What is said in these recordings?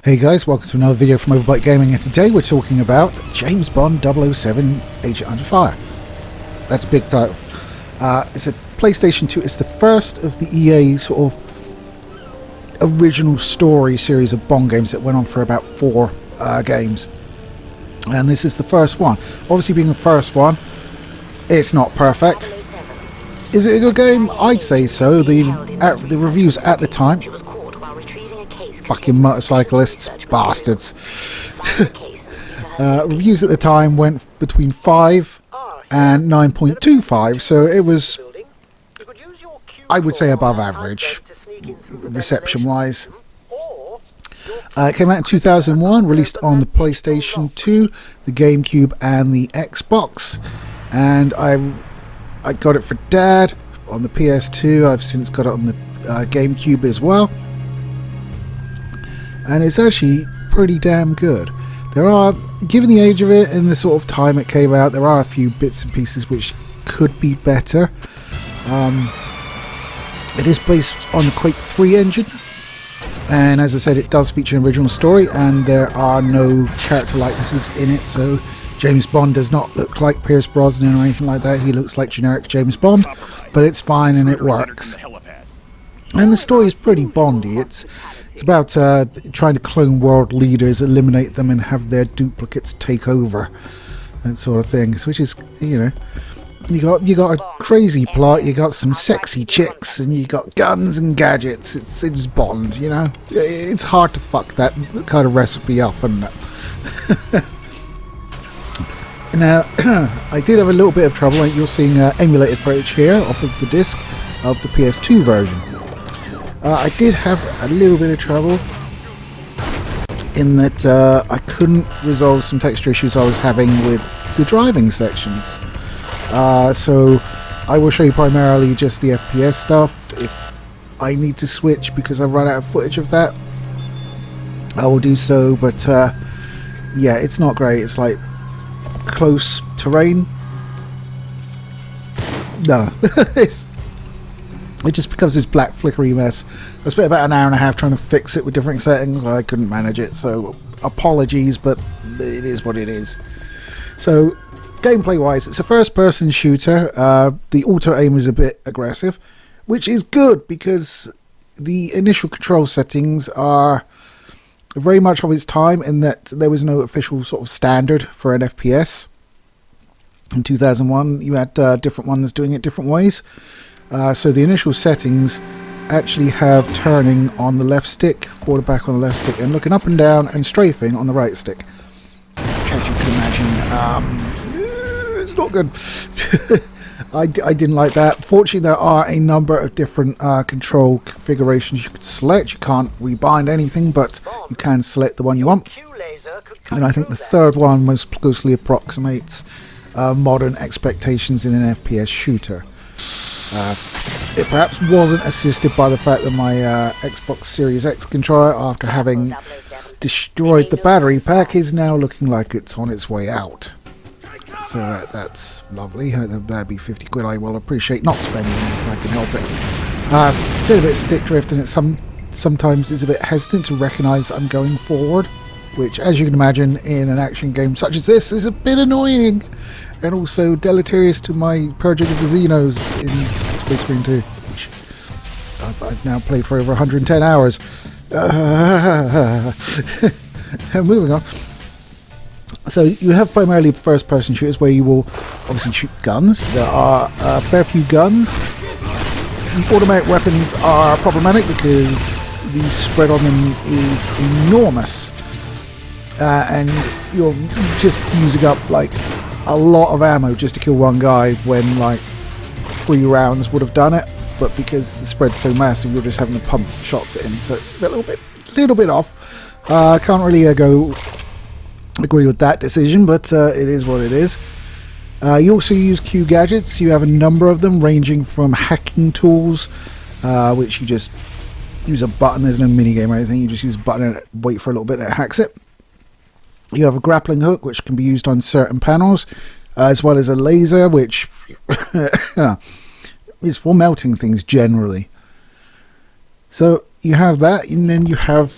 Hey guys, welcome to another video from Overbite Gaming, and today we're talking about James Bond 007 Agent Under Fire. That's a big title. It's a PlayStation 2. It's the first of the EA sort of original story series of Bond games that went on for about 4 games. And this is the first one. Obviously being the first one, it's not perfect. Is it a good game? I'd say so. The reviews at the time, fucking motorcyclists, bastards. Reviews at the time went between 5 and 9.25, so it was, I would say, above average reception wise. It came out in 2001, released on the PlayStation 2, the GameCube and the Xbox, and I got it for Dad on the PS2. I've since got it on the GameCube as well. And it's actually pretty damn good. There are, given the age of it and the sort of time it came out, there are a few bits and pieces which could be better. It is based on the Quake 3 engine, and as I said, it does feature an original story, and there are no character likenesses in it, so James Bond does not look like Pierce Brosnan or anything like that. He looks like generic James Bond, but it's fine and it works. And the story is pretty Bondy. It's about trying to clone world leaders, eliminate them, and have their duplicates take over, that sort of thing. Which is, you know, you got a crazy plot, you got some sexy chicks, and you got guns and gadgets. It's Bond, you know. It's hard to fuck that kind of recipe up, isn't it? Now, I did have a little bit of trouble. You're seeing emulated footage here off of the disc of the PS2 version. I did have a little bit of trouble in that I couldn't resolve some texture issues I was having with the driving sections. So I will show you primarily just the FPS stuff. If I need to switch because I've run out of footage of that, I will do so. But yeah, it's not great. It's like close terrain. No. It just becomes this black flickery mess. I spent about an hour and a half trying to fix it with different settings. I couldn't manage it, so apologies, but it is what it is. So, gameplay wise, it's a first person shooter. The auto aim is a bit aggressive, which is good because the initial control settings are very much of its time in that there was no official sort of standard for an FPS. In 2001, you had different ones doing it different ways. So the initial settings actually have turning on the left stick, forward back on the left stick, and looking up and down and strafing on the right stick. Which, as you can imagine, it's not good. I didn't like that. Fortunately, there are a number of different control configurations you could select. You can't rebind anything, but you can select the one you want. And I think the third one most closely approximates modern expectations in an FPS shooter. It perhaps wasn't assisted by the fact that my Xbox Series X controller, after having destroyed the battery pack, is now looking like it's on its way out. So that's lovely. That'd be 50 quid I will appreciate not spending if I can help it. Did a bit of stick drift, and it sometimes is a bit hesitant to recognise I'm going forward, which, as you can imagine, in an action game such as this, is a bit annoying. And also deleterious to my purging of the Xenos in Space Marine 2, which I've now played for over 110 hours. Moving on. So you have primarily first-person shooters where you will obviously shoot guns. There are a fair few guns. The automatic weapons are problematic because the spread on them is enormous. And you're just using up like a lot of ammo just to kill one guy when like 3 rounds would have done it, but because the spread's so massive, you're just having to pump shots at him, so it's a little bit off. I can't really agree with that decision, but it is what it is. You also use Q gadgets. You have a number of them, ranging from hacking tools, which you just use a button. There's no minigame or anything. You just use a button and wait for a little bit and it hacks it. You have a grappling hook, which can be used on certain panels, as well as a laser, which is for melting things generally. So you have that, and then you have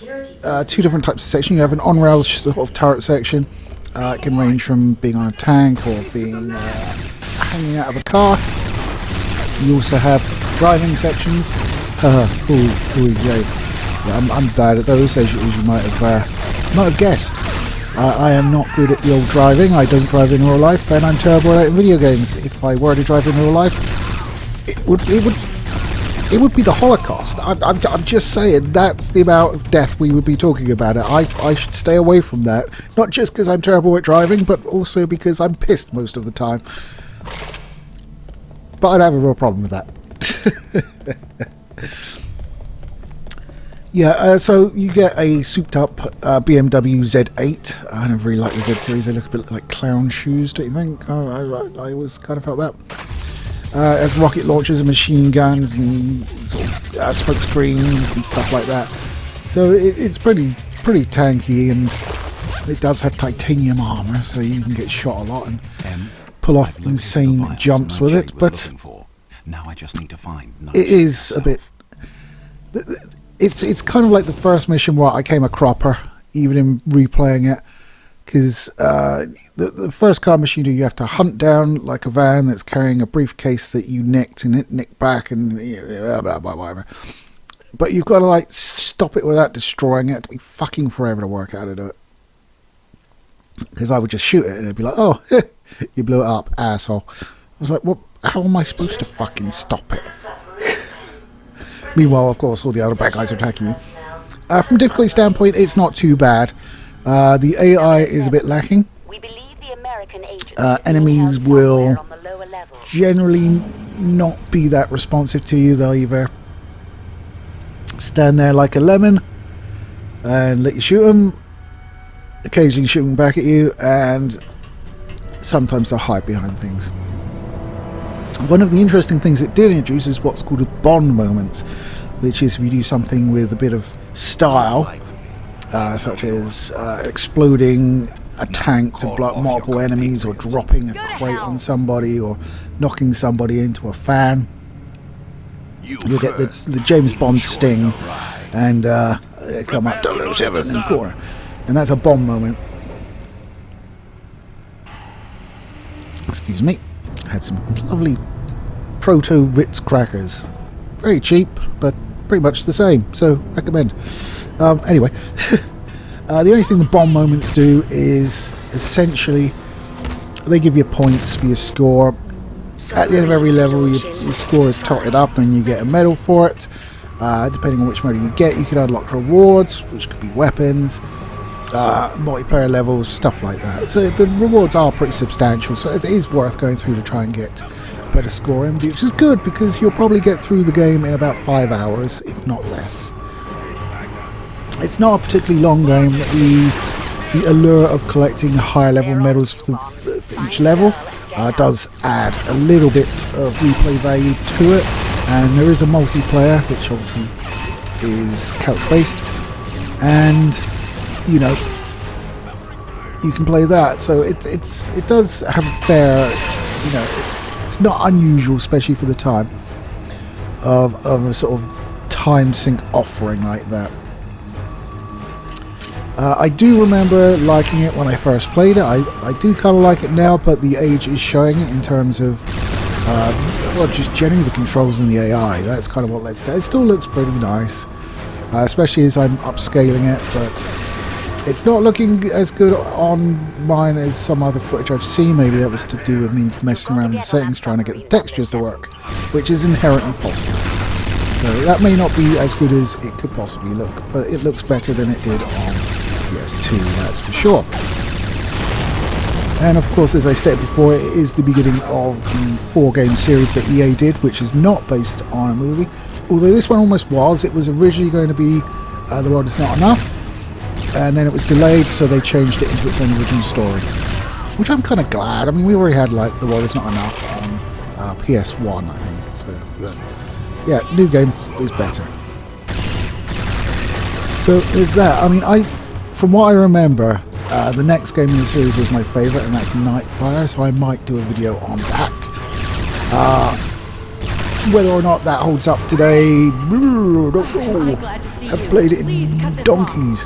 two different types of section. You have an on-rails sort of turret section. It can range from being on a tank or being hanging out of a car. You also have driving sections. Yeah, I'm bad at those, as you might have guessed. I am not good at the old driving. I don't drive in real life, and I'm terrible at it in video games. If I were to drive in real life, it would be the Holocaust. I'm just saying, that's the amount of death we would be talking about it. I should stay away from that. Not just because I'm terrible at driving, but also because I'm pissed most of the time. But I'd have a real problem with that. Yeah, so you get a souped-up BMW Z8. I don't really like the Z series. They look a bit like clown shoes, don't you think? I always kind of felt that. As rocket launchers and machine guns and sort of, smoke screens and stuff like that. So it's pretty tanky, and it does have titanium armor, so you can get shot a lot and pull off insane jumps with it. But now I just need to find it is a bit. It's kind of like the first mission where I came a cropper, even in replaying it. Because the first car mission you do, you have to hunt down like a van that's carrying a briefcase that you nicked, and it nicked back, and whatever. But you've got to like stop it without destroying it. It'd be fucking forever to work out how to do it. Because I would just shoot it, and it'd be like, oh, you blew it up, asshole. I was like, well, how am I supposed to fucking stop it? Meanwhile, of course, all the other bad guys are attacking you. From a difficulty standpoint, it's not too bad. The AI is a bit lacking. Enemies will generally not be that responsive to you. They'll either stand there like a lemon and let you shoot them, occasionally shooting back at you, and sometimes they'll hide behind things. One of the interesting things it did introduce is what's called a Bond moment, which is if you do something with a bit of style, such as exploding a tank to block multiple enemies, or dropping a crate on somebody, or knocking somebody into a fan. You'll get the James Bond sting, and come up 007 in the corner, and that's a bomb moment. Excuse me. Had some lovely proto Ritz crackers. Very cheap, but pretty much the same, so recommend. Anyway, the only thing the bomb moments do is essentially they give you points for your score. At the end of every level, your score is totted up and you get a medal for it. Depending on which medal you get, you can unlock rewards, which could be weapons, multiplayer levels, stuff like that. So the rewards are pretty substantial, so it is worth going through to try and get a better score in, which is good because you'll probably get through the game in about 5 hours, if not less. It's not a particularly long game. The allure of collecting higher level medals for each level does add a little bit of replay value to it, and there is a multiplayer which obviously is couch based, and you know you can play that, so it does have a fair, you know, it's not unusual, especially for the time of a sort of time sink offering like that. I do remember liking it when I first played it. I do kind of like it now, but the age is showing it in terms of well, just generally the controls and the AI. That's kind of what lets it. It still looks pretty nice, especially as I'm upscaling it, but it's not looking as good on mine as some other footage I've seen. Maybe that was to do with me messing around with the settings, trying to get the textures to work, which is inherently possible. So that may not be as good as it could possibly look, but it looks better than it did on PS2, that's for sure. And of course, as I stated before, it is the beginning of the 4-game series that EA did, which is not based on a movie. Although this one almost was. It was originally going to be The World Is Not Enough, and then it was delayed, so they changed it into its own original story. Which I'm kind of glad. I mean, we already had like The World Is Not Enough on PS1, I think. So, yeah, new game is better. So there's that. I mean, from what I remember, the next game in the series was my favourite, and that's Nightfire, so I might do a video on that. Whether or not that holds up today, don't know. glad to see I've you. played it Please cut in this donkeys.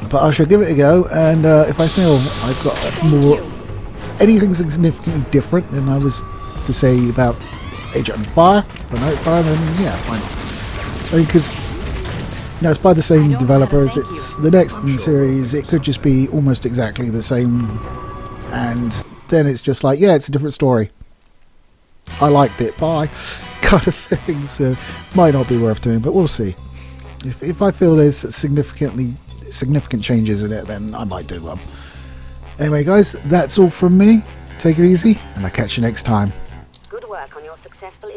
But I shall give it a go, and if I feel I've got more anything significantly different than I was to say about Age on Fire or Nightfire, then yeah, fine. I mean, because it's by the same developers. It's the next in the series. It could just be almost exactly the same, and then it's just like, yeah, it's a different story. I liked it, bye, kind of thing. So might not be worth doing, but we'll see. If I feel there's significant changes in it, then I might do one. Anyway, guys, that's all from me. Take it easy, and I'll catch you next time. Good work on your successful